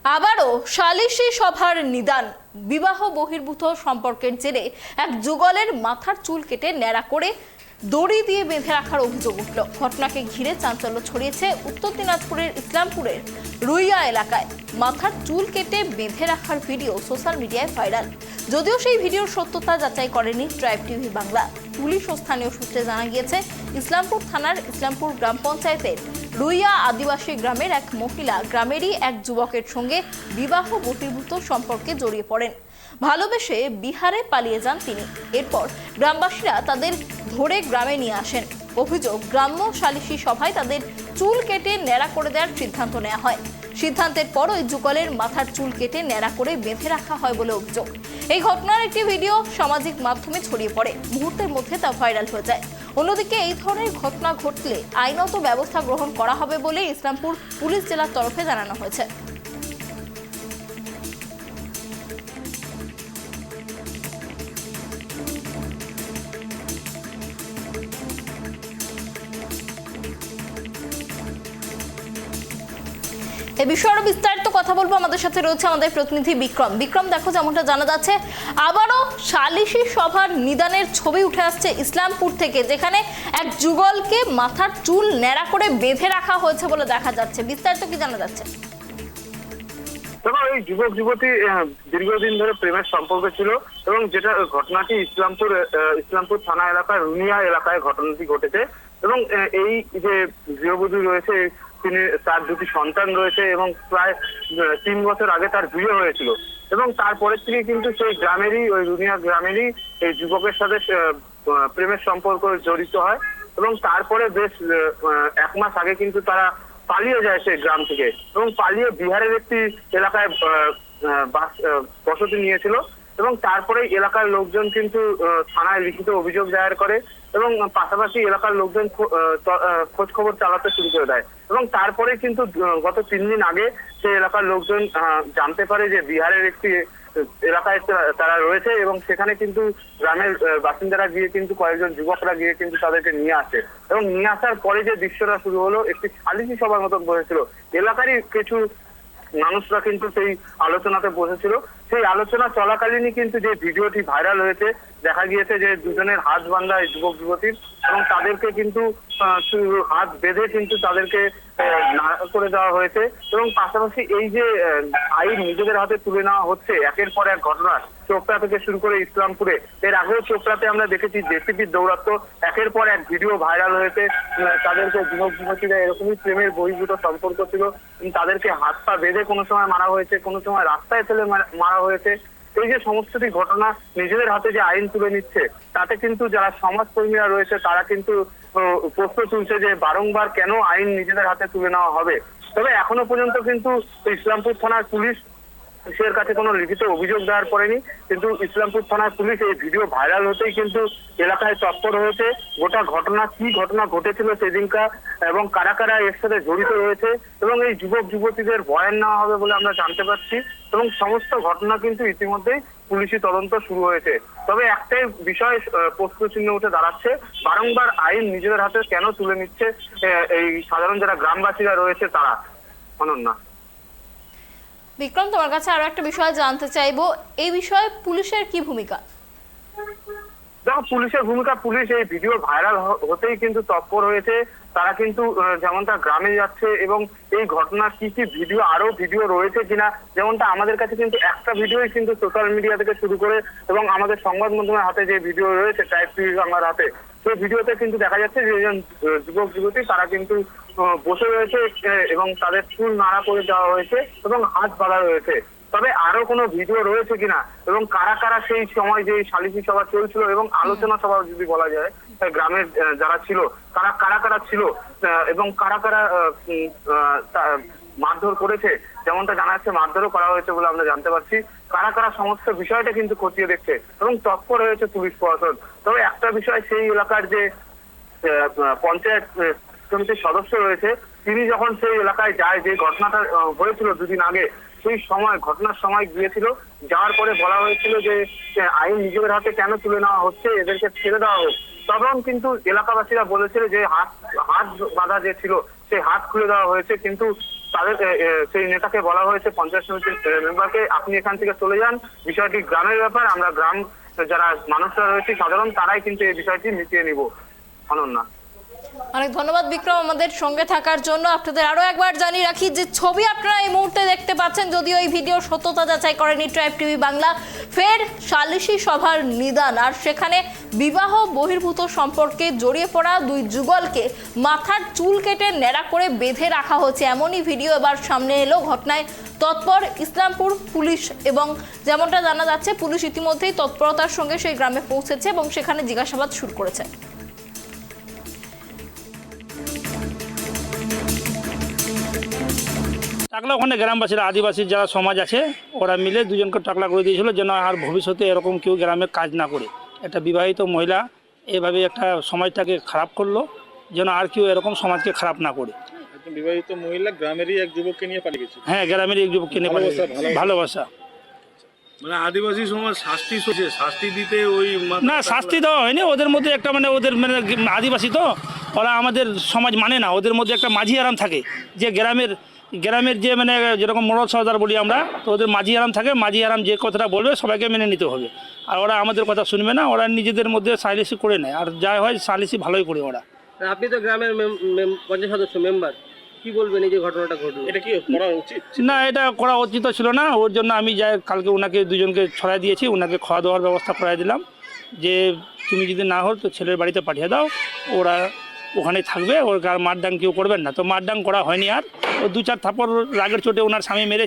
আবারও সালিশি সভার নিদান। বিবাহ বহির্ভূত সম্পর্কের জেরে এক যুগলের মাথার চুল কেটে ন্যাড়া করে দড়ি দিয়ে বেঁধে রাখার অভিযোগ উঠল। ঘটনাকে ঘিরে চাঞ্চল্য ছড়িয়েছে উত্তর দিনাজপুরের ইসলামপুরের রুইয়া এলাকায়। মাথার চুল কেটে বেঁধে রাখার ভিডিও সোশ্যাল মিডিয়ায় ভাইরাল। যদিও সেই ভিডিওর সত্যতা যাচাই করেনি ট্রাইব টিভি বাংলা। পুলিশ ও স্থানীয় সূত্রে জানা গিয়েছে, ইসলামপুর থানার ইসলামপুর গ্রাম পঞ্চায়েতের রুইয়া আদিবাসী গ্রামের এক মহিলা গ্রামেরই এক যুবকের সঙ্গে বিবাহ বহির্ভূত সম্পর্কে জড়িয়ে পড়েন। ভালোবেসে বিহারে পালিয়ে যান তিনি। এরপর গ্রামবাসীরা তাদের ধরে গ্রামে নিয়ে আসেন। অভিযোগ, গ্রাম্য সালিশি সভায় তাদের চুল কেটে ন্যাড়া করে দেওয়ার সিদ্ধান্ত নেওয়া হয়। সিদ্ধান্তের পর ওই যুগলের মাথার চুল কেটে ন্যাড়া করে বেঁধে রাখা হয় বলে অভিযোগ। এই ঘটনার একটি ভিডিও সামাজিক মাধ্যমে ছড়িয়ে পড়ে। মুহূর্তের মধ্যে তা ভাইরাল হয়ে যায়। অন্যদিকে এই ধরনের ঘটনা ঘটলে আইনত ব্যবস্থা গ্রহণ করা হবে বলে ইসলামপুর পুলিশ জেলার তরফে জানানো হয়েছে। এই বিষয়ে আরো বিস্তারিত কথা বলবো। আমাদের সাথে রয়েছে আমাদের প্রতিনিধি বিক্রম। বিক্রম, দেখো, যেমনটা জানা যাচ্ছে, আবারও সালিশি সভার নিদানের ছবি উঠে আসছে ইসলামপুর থেকে, যেখানে এক যুগলকে মাথার চুল ন্যাড়া করে বেঁধে রাখা হয়েছে বলে দেখা যাচ্ছে। বিস্তারিত কি জানা যাচ্ছে? দেখো, এই যুবক যুবতী দীর্ঘদিন ধরে প্রেমের সম্পর্ক ছিল এবং যেটা ঘটনাটি ইসলামপুর থানা এলাকার রুনিয়া এলাকায় ঘটনাটি ঘটেছে। এবং এই যে গৃহবধূ রয়েছে, তার দুটি সন্তান রয়েছে এবং প্রায় 3 বছর আগে তার বিয়ে হয়েছিল। এবং তারপরের থেকে কিন্তু সেই গ্রামেরই, ওই রুনিয়া গ্রামেরই এই যুবকের সাথে প্রেমের সম্পর্ক জড়িত হয়। এবং তারপরে বেশ 1 মাস আগে কিন্তু তারা পালিয়ে যায় সেই গ্রাম থেকে এবং পালিয়ে বিহারের একটি এলাকায় বসতি নিয়েছিল। এবং তারপরে এলাকার লোকজন কিন্তু থানায় লিখিত অভিযোগ দায়ের করে এবং পাশাপাশি এলাকার লোকজন খোঁজ খবর চালাতে শুরু করে দেয়। এবং তারপরে কিন্তু গত 3 দিন আগে সেই এলাকার লোকজন জানতে পারে যে বিহারের একটি এলাকায় তারা রয়েছে এবং সেখানে কিন্তু গ্রামের বাসিন্দারা গিয়ে কিন্তু কয়েকজন যুবকরা গিয়ে কিন্তু তাদেরকে নিয়ে আসে। এবং নিয়ে আসার পরে যে দৃশ্যটা শুরু হলো, একটি সালিশি সভার মতন বসেছিল। এলাকারই কিছু মানুষরা কিন্তু সেই আলোচনাতে বসেছিল। সেই আলোচনা চলাকালীনই কিন্তু যে ভিডিওটি ভাইরাল হয়েছে, দেখা গিয়েছে যে দুজনের হাত বাঁধা যুবক যুবতীর এবং তাদেরকে কিন্তু হাত বেঁধে কিন্তু তাদেরকে নাড়া করে দেওয়া হয়েছে। এবং পাশাপাশি এই যে আইন নিজেদের হাতে তুলে নেওয়া হচ্ছে একের পর এক ঘটনা, চোপড়া থেকে শুরু করে ইসলামপুরে, এর আগেও চোপড়াতে আমরা দেখেছি জেসিবির দৌরাত্ম, একের পর এক ভিডিও ভাইরাল হয়েছে। তাদেরকে যুবক যুবতীরা এরকমই প্রেমের বহির্ভূত সম্পর্ক ছিল, তাদেরকে হাত পা বেঁধে কোনো সময় মারা হয়েছে, কোনো সময় রাস্তায় ফেলে মারা হয়েছে। এই যে সমস্তটি ঘটনা নিজেদের হাতে যে আইন তুলে নিচ্ছে, তাতে কিন্তু যারা সমাজকর্মীরা রয়েছে তারা কিন্তু প্রশ্ন তুলছে যে বারংবার কেন আইন নিজেদের হাতে তুলে নেওয়া হবে। তবে এখনো পর্যন্ত কিন্তু ইসলামপুর থানার পুলিশ এর কাছে কোনো লিখিত অভিযোগ দায়ের করেনি। কিন্তু ইসলামপুর থানার পুলিশ এই ভিডিও ভাইরাল হতেই কিন্তু এলাকায় তৎপর হয়েছে। গোটা ঘটনা, কি ঘটনা ঘটেছিল সেদিনকার এবং কারা কারা এর সাথে জড়িত রয়েছে এবং এই যুবক যুবতীদের বয়ান নেওয়া হবে বলে আমরা জানতে পারছি। এবং সমস্ত ঘটনা কিন্তু ইতিমধ্যেই পুলিশি তদন্ত শুরু হয়েছে। তবে একটাই বিষয় প্রশ্নচিহ্ন উঠে দাঁড়াচ্ছে, বারংবার আইন নিজেদের হাতে কেন তুলে নিচ্ছে এই সাধারণ যারা গ্রামবাসীরা রয়েছে তারা। অনন্যা। বিক্রম, তোমার কাছে আরো একটা বিষয় জানতে চাইবো, এই বিষয়ে পুলিশের কি ভূমিকা? দেখো, পুলিশের ভূমিকা, পুলিশ এই ভিডিও ভাইরাল হতেই কিন্তু তৎপর হয়েছে। তারা কিন্তু যেমনটা গ্রামে যাচ্ছে এবং এই ঘটনার কি কি ভিডিও, আরো ভিডিও রয়েছে কিনা, যেমনটা আমাদের কাছে কিন্তু একটা ভিডিওই কিন্তু সোশ্যাল মিডিয়া থেকে শুরু করে এবং আমাদের সংবাদ মাধ্যমের হাতে যে ভিডিও রয়েছে ট্রাইব টিভি বাংলার হাতে, সেই ভিডিওতে কিন্তু দেখা যাচ্ছে যে যুবক যুবতী তারা কিন্তু বসে রয়েছে এবং তাদের চুল নাড়া করে দেওয়া হয়েছে এবং হাত বাঁধা রয়েছে। তবে আরো কোনো ভিডিও রয়েছে কিনা এবং কারা কারা সেই সময় যে সালিশি সভা চলছিল এবং আলোচনা সভা যদি বলা যায়, গ্রামের যারা ছিল তারা কারা কারা ছিল এবং কারা কারা মারধর করেছে, যেমনটা জানা যাচ্ছে মারধরও করা হয়েছে বলে আমরা জানতে পারছি। কারা কারা সমস্ত বিষয়টা কিন্তু খতিয়ে দেখছে এবং তৎপর হয়েছে পুলিশ প্রশাসন। তবে একটা বিষয়, সেই এলাকার যে পঞ্চায়েত সমিতির সদস্য রয়েছে, তিনি যখন সেই এলাকায় যায়, যে ঘটনাটা হয়েছিল 2 দিন আগে, সেই সময় ঘটনার সময় গিয়েছিল। যাওয়ার পরে বলা হয়েছিল যে আইন নিজেদের হাতে কেন তুলে নেওয়া হচ্ছে, এদেরকে ছেড়ে দেওয়া হোক। তখন কিন্তু এলাকাবাসীরা বলেছিল যে হাত বাঁধা যে ছিল সেই হাত খুলে দেওয়া হয়েছে। কিন্তু তাদের সেই নেতাকে বলা হয়েছে, পঞ্চায়েত সমিতির মেম্বারকে, আপনি এখান থেকে চলে যান, বিষয়টি গ্রামের ব্যাপার, আমরা গ্রাম যারা মানুষরা রয়েছে সাধারণ তারাই কিন্তু এই বিষয়টি মিটিয়ে নিব। অনন্যা, অনেক ধন্যবাদ বিক্রম আমাদের সঙ্গে থাকার জন্য। আপনাদের আরো একবার জানিয়ে রাখি যে ছবি আপনারা এই মুহূর্তে দেখতে পাচ্ছেন, যদিও এই ভিডিও সত্যতা যাচাই করেনি ট্রাইব টিভি বাংলা। ফের সালিশি সভার নিদান, আর সেখানে বিবাহ বহির্ভূত সম্পর্কে জড়িয়ে পড়া দুই যুগলকে মাথার চুল কেটে ন্যাড়া করে বেঁধে রাখা হচ্ছে, এমনই ভিডিও এবার সামনে এলো। ঘটনায় তৎপর ইসলামপুর পুলিশ, এবং যেমনটা জানা যাচ্ছে পুলিশ ইতিমধ্যেই তৎপরতার সঙ্গে সেই গ্রামে পৌঁছেছে এবং সেখানে জিজ্ঞাসাবাদ শুরু করেছে। টাকলা ওখানে গ্রামবাসীরা, আদিবাসী যারা সমাজ আছে ওরা মিলে দুজনকে টাকলা করে দিয়েছিল যেন আর ভবিষ্যতে এরকম কেউ গ্রামে কাজ না করে। একটা বিবাহিত মহিলা এভাবে একটা সমাজটাকে খারাপ করলো, যেন আর কেউ এরকম সমাজকে খারাপ না করে। একজন বিবাহিত মহিলা গ্রামেরই এক যুবককে নিয়ে পালিয়ে গেছে। হ্যাঁ, গ্রামের এক যুবককে নিয়ে পালিয়ে গেছে। ভালোবাসা মানে আদিবাসী সমাজ শাস্তি সইছে, শাস্তি দিতে ওই না, শাস্তি দেওয়া হয়নি। ওদের মধ্যে একটা ওদের আদিবাসী তো ওরা আমাদের সমাজ মানে না। ওদের মধ্যে একটা মাঝি আরাম থাকে, যে গ্রামের যে যেরকম মোড়ল সর্দার বলি আমরা, তো ওদের মাঝি আরাম থাকে। মাঝি আরাম যে কথাটা বলবে সবাইকে মেনে নিতে হবে, আর ওরা আমাদের কথা শুনবে না। ওরা নিজেদের মধ্যে সালিসি করে নেয়, আর যা হয় সালিসি ভালোই করে ওরা। আপনি তো গ্রামের পঞ্চায়েত সদস্য মেম্বার, কি বলবেন এই যে ঘটনাটা ঘটলো? এটা কি করা উচিত? না, এটা করা উচিত ছিল না। ওর জন্য আমি যাই কালকে ওনাকে দুজনকে ছড়াই দিয়েছি, ওনাকে খাওয়া দাওয়ার ব্যবস্থা করাই দিলাম, যে তুমি যদি না হও তো ছেলের বাড়িতে পাঠিয়ে দাও, ওরা ওখানে থাকবে, ওর মারডাং কেউ করবেন না। তো মারডাং করা হয়নি, আর ও 2-4 থাপড় রাগের চোটে ওনার স্বামী মেরে